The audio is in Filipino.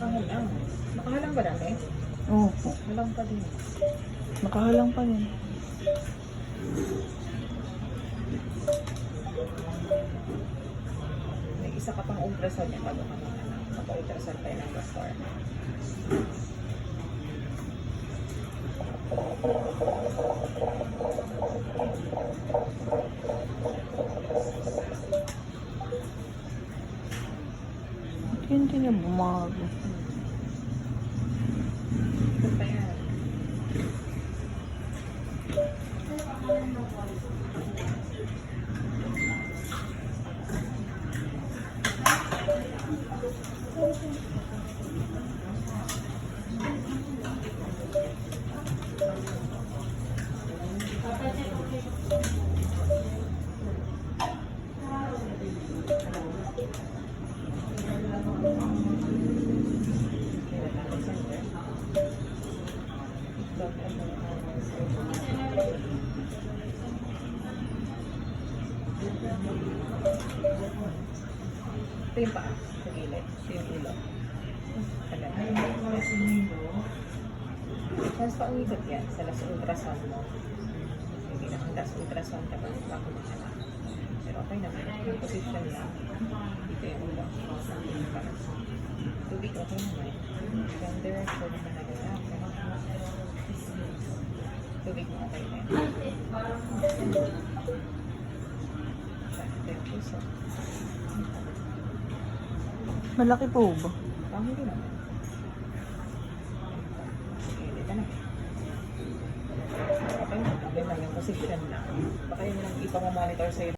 nakahalang. Nakahalang ba dami? Opo. Halang pa din. Nakahalang pa rin. May isa ka pang ultrasound niya bago ka naman. Naka-ultrasound pa yun ang doktor. Hindi niya bumago. Ito pa yan. Ito yung paa, sa gilid. Ito yung ulo. Tagal. Mas paungikot yan sa last ultrasound mo. Hindi na ang last ultrasound ka ba? Bago mo siya na. Pero okay naman. Yung position lang. Dito yung ulo. Tubig okay naman. Yung direction naman na gano'n. Tubig mo okay na. Puso. Malaki po ba? Hindi naman. Okay, dito na. Okay na. Yun lang yung position lang. Baka yun lang ipamamonitor sa'yo.